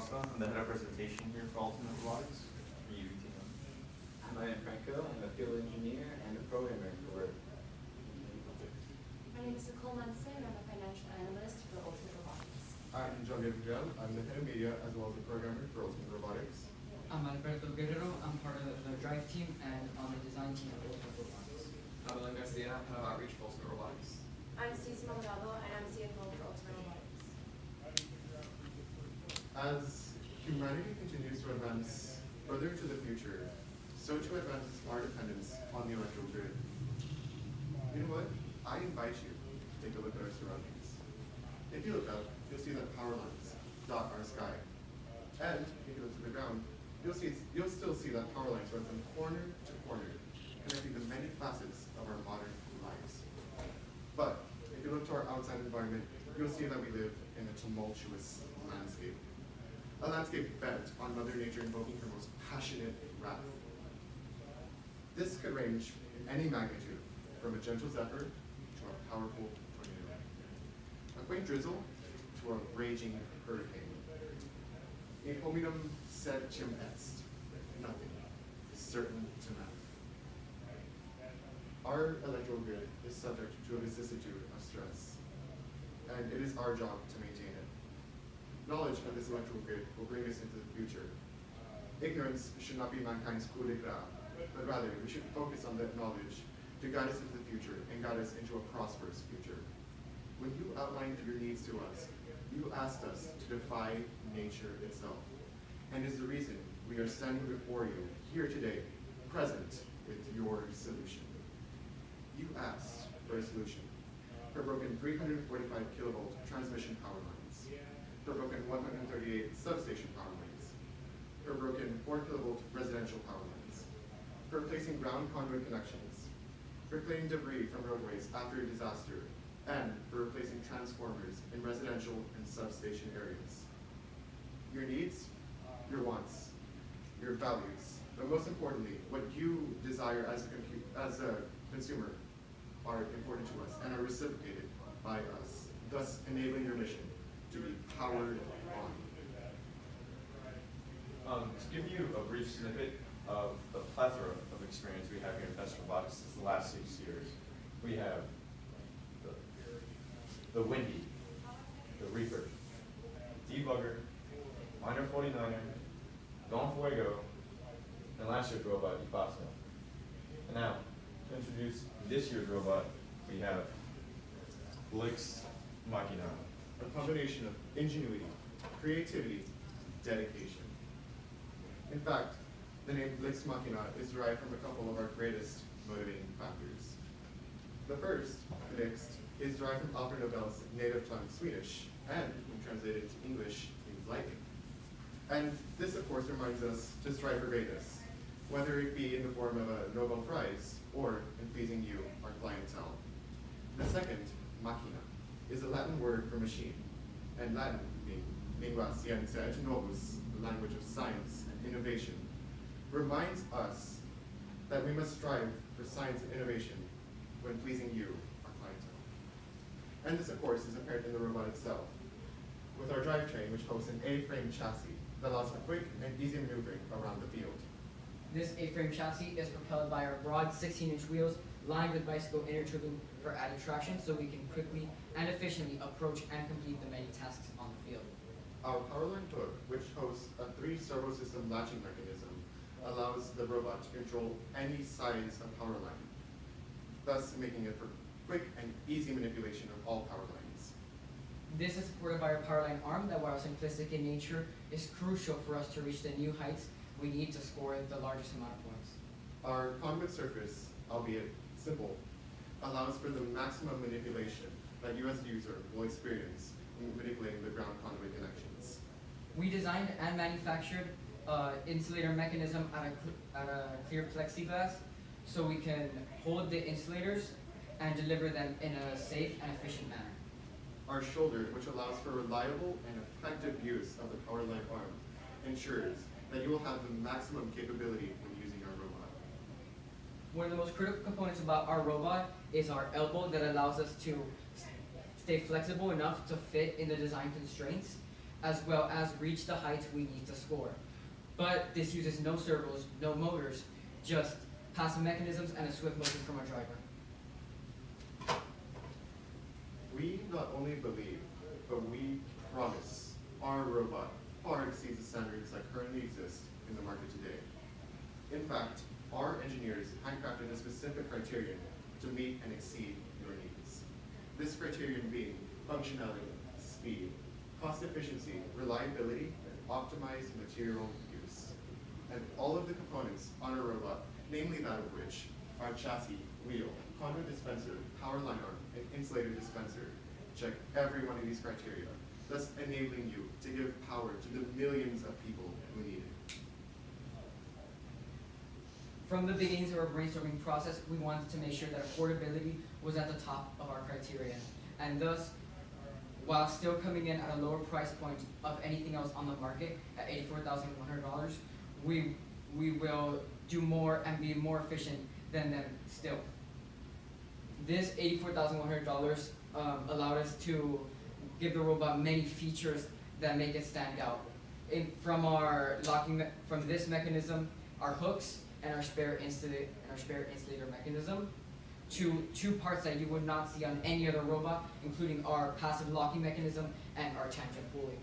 Acosta. I'm the head of presentation here for Ultimate Robotics for UETM. I'm Ryan Franco. I'm a field engineer and a programmer for My name is Nicole Munson. I'm a financial analyst for Ultimate Robotics. I'm John Gabriel. I'm the head of media as well as the programmer for Ultimate Robotics. I'm Alberto Guerrero. I'm part of the drive team and on the design team at Ultimate Robotics. I'm Alan Garcia, head of outreach for Ultimate Robotics. I'm Stacey Maldonado, and I'm CFO for Ultimate Robotics. As humanity continues to advance further into the future, so too advances our dependence on the electrical grid. You know what? I invite you to take a look at our surroundings. If you look up, you'll see that power lines dot our sky. And if you look to the ground, you'll still see that power lines run from corner to corner, connecting the many facets of our modern lives. But if you look to our outside environment, you'll see that we live in a tumultuous landscape. A landscape bent on Mother Nature invoking her most passionate wrath. This could range in any magnitude, from a gentle zephyr to a powerful tornado. A quaint drizzle to a raging hurricane. In hominum sed cum est, nothing is certain to matter. Our electrical grid is subject to a vicissitude of stress, and it is our job to maintain it. Knowledge of this electrical grid will bring us into the future. Ignorance should not be mankind's coup de grace, but rather we should focus on that knowledge to guide us into the future and guide us into a prosperous future. When you outlined your needs to us, you asked us to defy nature itself, and is the reason we are standing before you here today, present with your solution. You asked for a solution for broken 345 kilovolt transmission power lines, for broken 138 substation power lines, for broken 4 kilovolt residential power lines, for replacing ground conduit connections, for clearing debris from roadways after a disaster, and for replacing transformers in residential and substation areas. Your needs, your wants, your values, but most importantly, what you desire as a consumer are important to us and are reciprocated by us, thus enabling your mission to be powered on. To give you a brief snippet of the plethora of experience we have here in Best Robotics since the last 6 years, we have the Windy, the Reaper, Debugger, Miner 49er, Don Fuego, and last year's robot, Ipaso. And now, to introduce this year's robot, we have Blix Machina. A combination of ingenuity, creativity, dedication. In fact, the name Blix Machina is derived from a couple of our greatest motivating factors. The first, Blix, is derived from Alfred Nobel's native tongue Swedish, and when translated into English, means lightning. And this, of course, reminds us to strive for greatness, whether it be in the form of a Nobel Prize or in pleasing you, our clientele. The second, machina, is a Latin word for machine, and Latin meaning lingua scientia et novus, the language of science and innovation, reminds us that we must strive for science and innovation when pleasing you, our clientele. And this, of course, is apparent in the robot itself, with our drivetrain, which hosts an A-frame chassis that allows for quick and easy maneuvering around the field. This A-frame chassis is propelled by our broad 16-inch wheels lined with bicycle inner tubing for added traction so we can quickly and efficiently approach and complete the many tasks on the field. Our powerline hook, which hosts a 3-servo system latching mechanism, allows the robot to control any size of power line, thus making it for quick and easy manipulation of all power lines. This is supported by our powerline arm that, while simplistic in nature, is crucial for us to reach the new heights we need to score the largest amount of points. Our conduit surface, albeit simple, allows for the maximum manipulation that you as the user will experience in manipulating the ground conduit connections. We designed and manufactured insulator mechanism at a clear plexiglass so we can hold the insulators and deliver them in a safe and efficient manner. Our shoulder, which allows for reliable and effective use of the powerline arm, ensures that you will have the maximum capability when using our robot. One of the most critical components about our robot is our elbow that allows us to stay flexible enough to fit in the design constraints as well as reach the heights we need to score. But this uses no servos, no motors, just passive mechanisms and a swift motion from our driver. We not only believe, but we promise our robot far exceeds the standards that currently exist in the market today. In fact, our engineers handcrafted a specific criterion to meet and exceed your needs. This criterion being functionality, speed, cost efficiency, reliability, and optimized material use. And all of the components on a robot, namely that of which our chassis, wheel, conduit dispenser, power line arm, and insulator dispenser, check every one of these criteria, thus enabling you to give power to the millions of people who need it. From the beginnings of our brainstorming process, we wanted to make sure that affordability was at the top of our criteria. And thus, while still coming in at a lower price point of anything else on the market at $84,100, we will do more and be more efficient than them still. This $84,100 allowed us to give the robot many features that make it stand out. From this mechanism, our hooks and our spare insulator mechanism, to two parts that you would not see on any other robot, including our passive locking mechanism and our tangent pulley.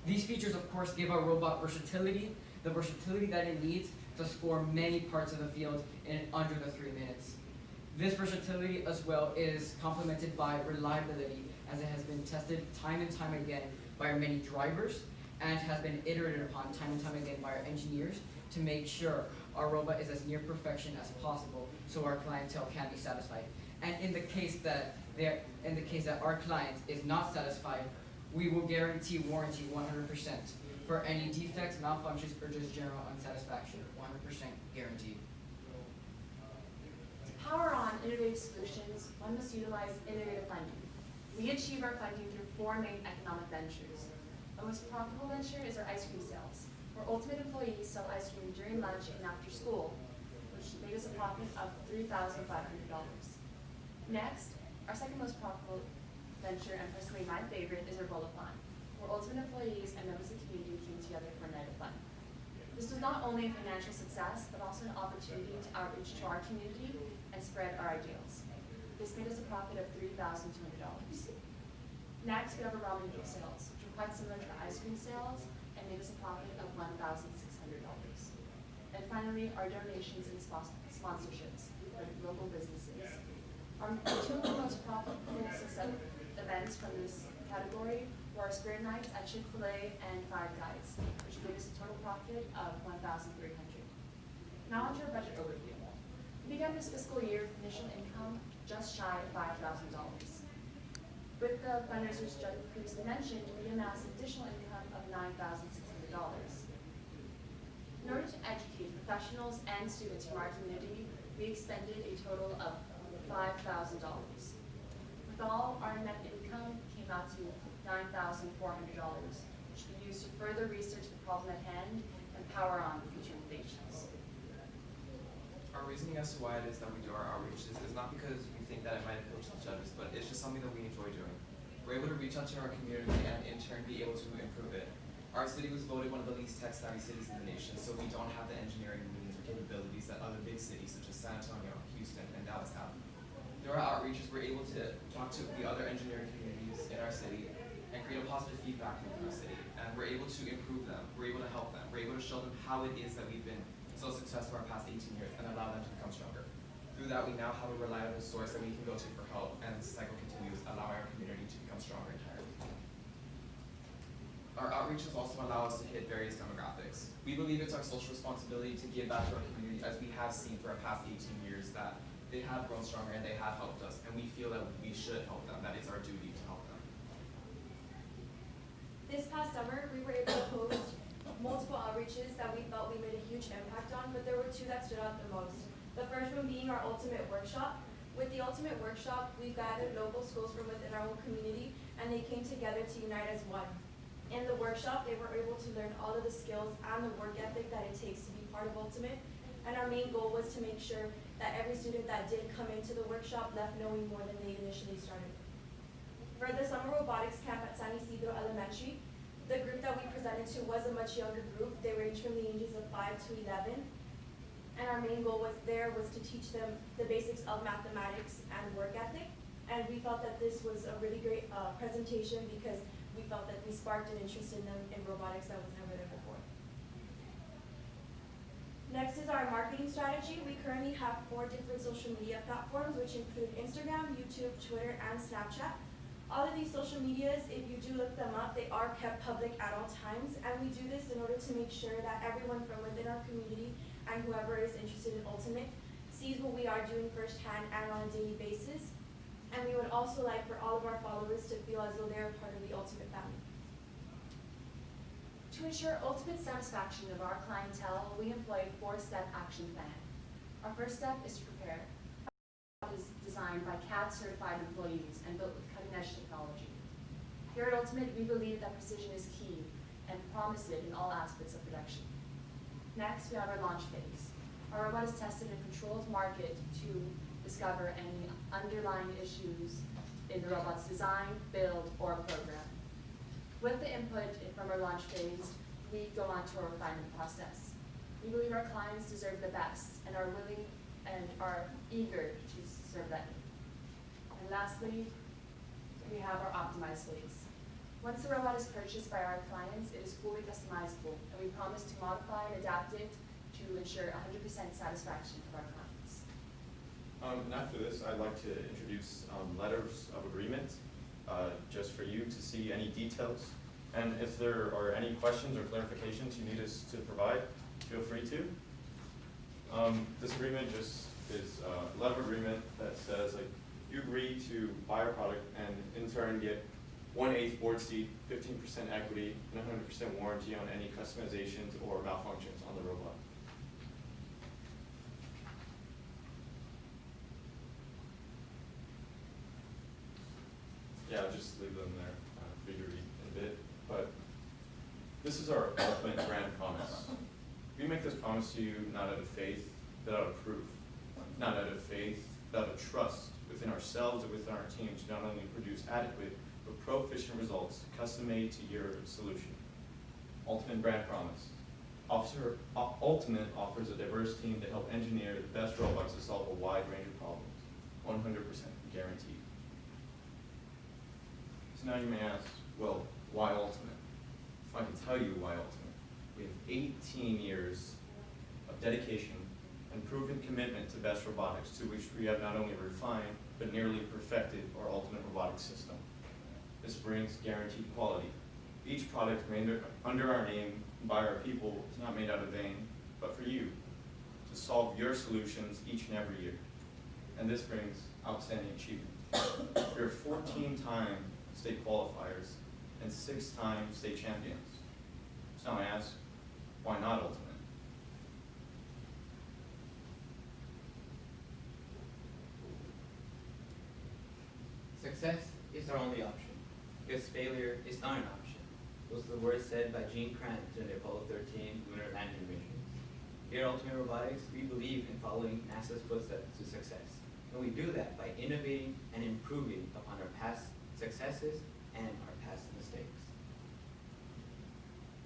These features, of course, give our robot versatility, the versatility that it needs to score many parts of the field in under the 3 minutes. This versatility as well is complemented by reliability, as it has been tested time and time again by our many drivers and has been iterated upon time and time again by our engineers to make sure our robot is as near perfection as possible so our clientele can be satisfied. And in the case that our client is not satisfied, we will guarantee warranty 100% for any defects, malfunctions, or just general unsatisfaction. 100% guaranteed. To power on innovative solutions, one must utilize innovative funding. We achieve our funding through 4 main economic ventures. Our most profitable venture is our ice cream sales, where Ultimate employees sell ice cream during lunch and after school, which made us a profit of $3,500. Next, our second most profitable venture, and personally my favorite, is our Roll-a-thon, where Ultimate employees and members of the community came together for a night of fun. This was not only a financial success, but also an opportunity to outreach to our community and spread our ideals. This made us a profit of $3,200. Next, we have our ramen noodle sales, which were quite similar to the ice cream sales and made us a profit of $1,600. And finally, our donations and sponsorships for local businesses. Our two of the most profitable success events from this category were our spirit nights at Chick-fil-A and Five Guys, which made us a total profit of $1,300. Now onto our budget overview. We began this fiscal year with initial income just shy of $5,000. With the fundraisers just previously mentioned, we amassed additional income of $9,600. In order to educate professionals and students from our community, we expended a total of $5,000. With all, our net income came out to $9,400, which we used to further research the problem at hand and power on future innovations. Our reasoning as to why it is that we do our outreaches is not because we think that it might appeal to the judges, but it's just something that we enjoy doing. We're able to reach out to our community and in turn be able to improve it. Our city was voted one of the least tech-savvy cities in the nation, so we don't have the engineering means or capabilities that other big cities such as San Antonio, Houston, and Dallas have. Through our outreaches, we're able to talk to the other engineering communities in our city and create a positive feedback loop in our city. And we're able to improve them, we're able to help them, we're able to show them how it is that we've been so successful our past 18 years and allow them to become stronger. Through that, we now have a reliable source that we can go to for help, and this cycle continues, allowing our community to become stronger entirely. Our outreaches also allow us to hit various demographics. We believe it's our social responsibility to give back to our community, as we have seen for our past 18 years that they have grown stronger and they have helped us, and we feel that we should help them. That is our duty to help them. This past summer, we were able to host multiple outreaches that we felt we made a huge impact on, but there were 2 that stood out the most. The first one being our Ultimate Workshop. With the Ultimate Workshop, we gathered local schools from within our own community, and they came together to unite as one. In the workshop, they were able to learn all of the skills and the work ethic that it takes to be part of Ultimate, and our main goal was to make sure that every student that did come into the workshop left knowing more than they initially started. For the summer robotics camp at San Isidro Elementary, the group that we presented to was a much younger group. They ranged from the ages of 5 to 11. And our main goal was to teach them the basics of mathematics and work ethic. And we felt that this was a really great presentation because we felt that we sparked an interest in them in robotics that was never there before. Next is our marketing strategy. We currently have 4 different social media platforms, which include Instagram, YouTube, Twitter, and Snapchat. All of these social medias, if you do look them up, they are kept public at all times, and we do this in order to make sure that everyone from within our community and whoever is interested in Ultimate sees what we are doing firsthand and on a daily basis. And we would also like for all of our followers to feel as though they're part of the Ultimate family. To ensure ultimate satisfaction of our clientele, we employ a 4-step action plan. Our first step is to prepare. Our is designed by CAD certified employees and built with cutting-edge technology. Here at Ultimate, we believe that precision is key and promise it in all aspects of production. Next, we have our launch phase. Our robot is tested in a controlled market to discover any underlying issues in the robot's design, build, or program. With the input from our launch phase, we go on to our refinement process. We believe our clients deserve the best and are willing and are eager to serve that need. And lastly, we have our optimized phase. Once the robot is purchased by our clients, it is fully customizable, and we promise to modify and adapt it to ensure 100% satisfaction of our clients. And after this, I'd like to introduce letters of agreement, just for you to see any details. And if there are any questions or clarifications you need us to provide, feel free to. This agreement just is a letter of agreement that says, like, you agree to buy our product and in turn get 1/8 board seat, 15% equity, and 100% warranty on any customizations or malfunctions on the robot. Yeah, I'll just leave them there for you to read in a bit. But this is our ultimate brand promise. We make this promise to you not out of faith, but out of proof. Not out of faith, but out of trust within ourselves and within our team to not only produce adequate, but proficient results custom-made to your solution. Ultimate brand promise. Ultimate offers a diverse team to help engineer the best robots to solve a wide range of problems. 100% guaranteed. So now you may ask, well, why Ultimate? If I can tell you why Ultimate, we have 18 years of dedication and proven commitment to best robotics, to which we have not only refined, but nearly perfected our Ultimate robotics system. This brings guaranteed quality. Each product made under our name by our people is not made out of vain, but for you, to solve your solutions each and every year. And this brings outstanding achievement. We are 14-time state qualifiers and 6-time state champions. So now I ask, why not Ultimate? Success is our only option, because failure is not an option. Those are the words said by Gene Kranz during the Apollo 13 lunar landing missions. Here at Ultimate Robotics, we believe in following NASA's footsteps to success. And we do that by innovating and improving upon our past successes and our past mistakes.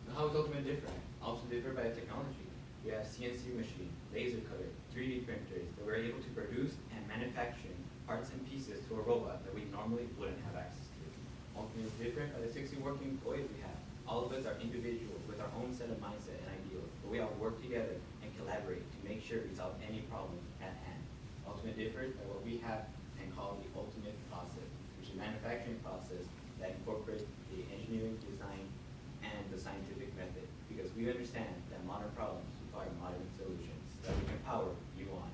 So how is Ultimate different? Ultimate different by technology. We have CNC machine, laser cutter, 3D printers that we're able to produce and manufacture parts and pieces to a robot that we normally wouldn't have access to. Ultimate is different by the 60 working employees we have. All of us are individuals with our own set of mindset and ideals, but we all work together and collaborate to make sure we solve any problem at hand. Ultimate differs by what we have and call the Ultimate process, which is a manufacturing process that incorporates the engineering, design, and the scientific method, because we understand that modern problems require modern solutions that we can power you on.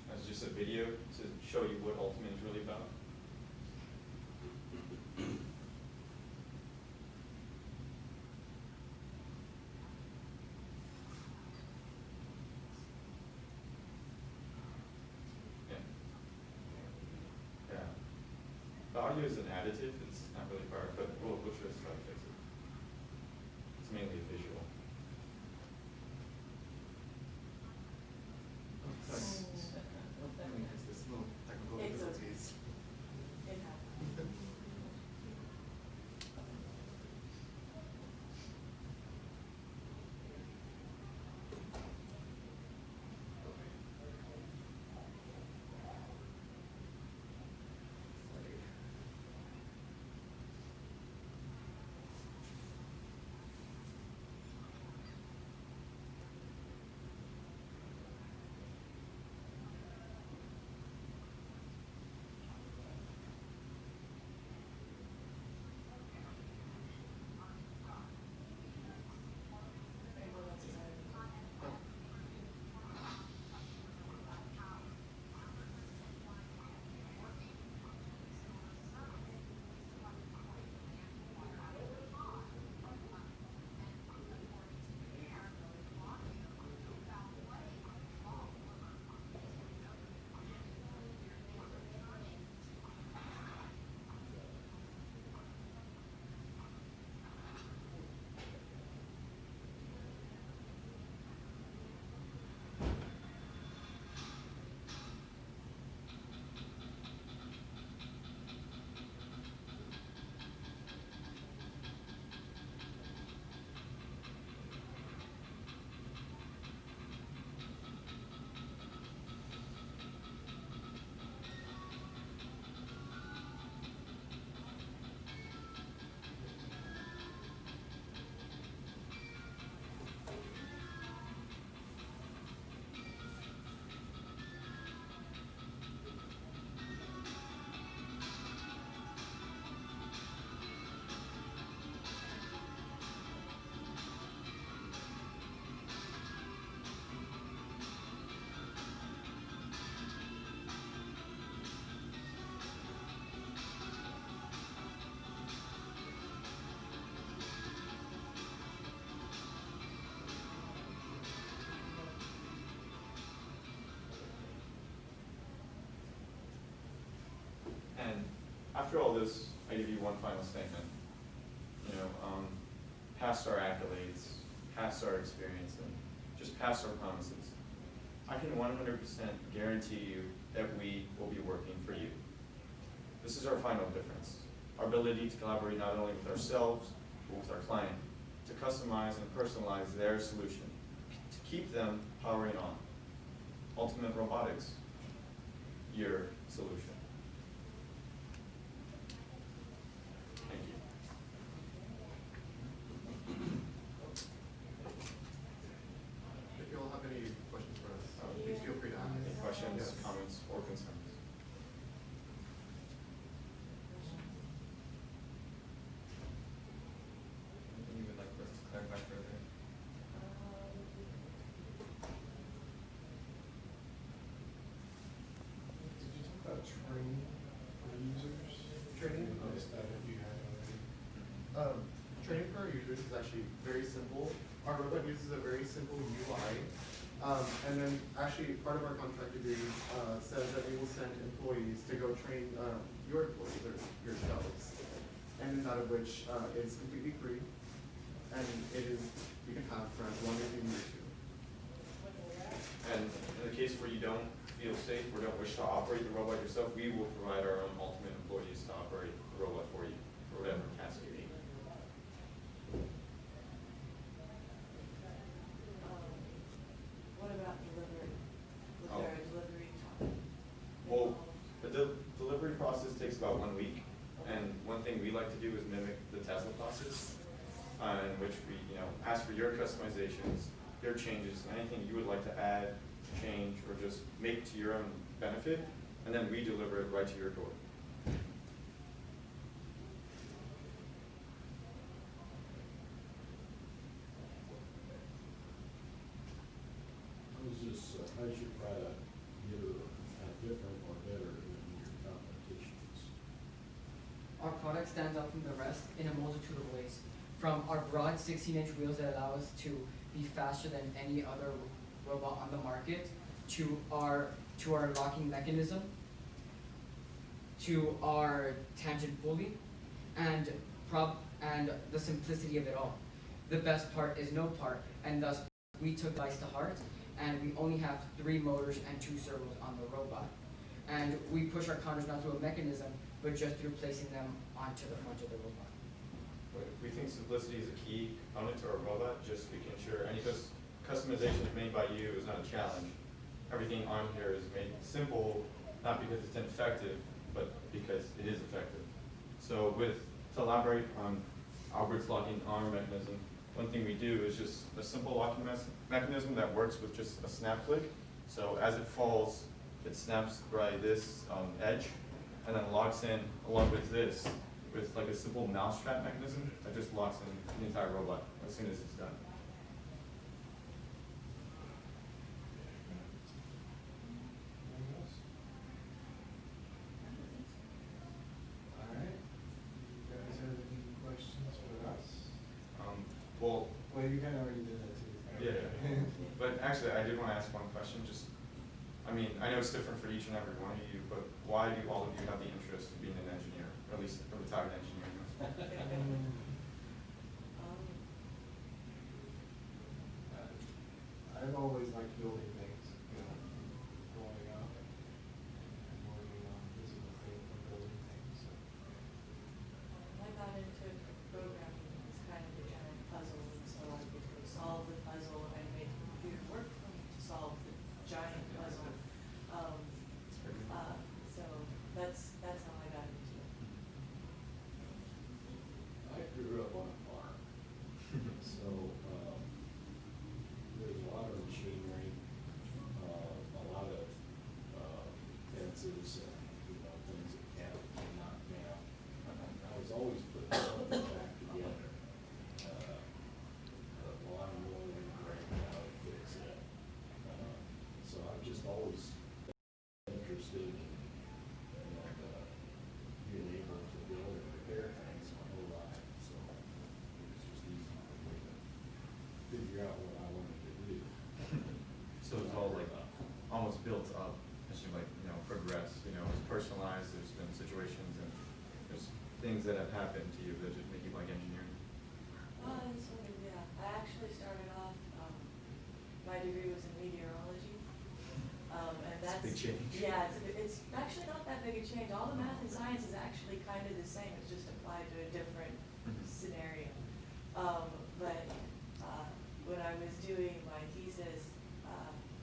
That's just a video to show you what Ultimate is really about. Yeah. The audio is an additive, it's not really part, but we'll just try to fix it. It's mainly a visual. It's this little technical It's difficulties. after all this, I give you one final statement. You know, past our accolades, past our experience, and just past our promises, I can 100% guarantee you that we will be working for you. This is our final difference. Our ability to collaborate not only with ourselves, but with our client, to customize and personalize their solution, to keep them powering on. Ultimate Robotics, your solution. Thank you. If you all have any questions for us, please feel free to ask. Any questions, Yes. comments, or concerns? Anything you would like for us to clarify further? Did you talk about training for users? Training? I noticed that if you had already. Training for our users is actually very simple. Our robot uses a very simple UI. And then actually part of our contract agreement says that we will send employees to go train your employees or yourselves. And out of which is completely free. And it is, you can have for as long as you need to. And in the case where you don't feel safe or don't wish to operate the robot yourself, we will provide our own ultimate employees to operate the robot for you, for whatever task you need. What about delivery? Was Oh. there a delivery time? Well, the delivery process takes about 1 week, and one thing we like to do is mimic the Tesla process, in which we, ask for your customizations, your changes, anything you would like to add, change, or just make to your own benefit, and then we deliver it right to your door. How's your product different or better than your competitions? Our product stands out from the rest in a multitude of ways. From our broad 16-inch wheels that allow us to be faster than any other robot on the market, to our locking mechanism, to our tangent pulley, and the simplicity of it all. The best part is no part, and thus we took lice to heart, and we only have 3 motors and 2 servos on the robot. And we push our counters not through a mechanism, but just through placing them onto the front of the robot. We think simplicity is a key component to our robot, just making sure any customization made by you is not a challenge. Everything on here is made simple, not because it's ineffective, but because it is effective. So to elaborate on Albert's locking arm mechanism, one thing we do is just a simple locking mechanism that works with just a snap click. So as it falls, it snaps by this edge, and then locks in along with this, with like a simple mousetrap mechanism that just locks in the entire robot as soon as it's done. Anything else? All right. You guys have any questions for us? Well, Well, you kind of already did that too. yeah, but actually I did want to ask one question. I know it's different for each and every one of you, but why do all of you have the interest in being an engineer, or at least a retired engineer? I've always liked building things, going out and working on physical things and building things. So. I got into programming as kind of a giant puzzle, and so I could solve the puzzle and make the computer work for me to solve the giant puzzle. So that's how I got into it. I grew up on a farm, so there's a lot of machinery, a lot of fences and things that can't be knocked down. I was always putting something back together. The lawnmower would break, how to fix it. So I've just always been interested in being able to build and repair things my whole life, so it was just easy for me to figure out what I wanted to do. So it's all like almost built up as you progress. It's personalized. There's been situations and There's things that have happened to you that just make you like engineering. Sort of, yeah. I actually started off, my degree was in meteorology. And It's a that's. big change. Yeah, it's actually not that big a change. All the math and science is actually kind of the same. It's just applied to a different Mhm. scenario. But when I was doing my thesis,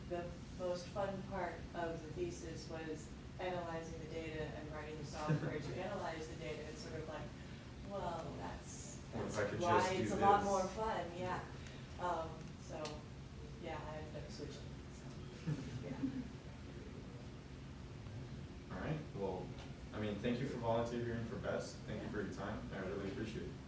the most fun part of the thesis was analyzing the data and writing the software to analyze the data. It's sort of like, well, that's What if I could why just do it's a lot this? more fun, yeah. So, yeah, I ended up switching, so, yeah. All right, well, I mean, thank you for volunteering for BEST. Thank you for your time. I really appreciate it.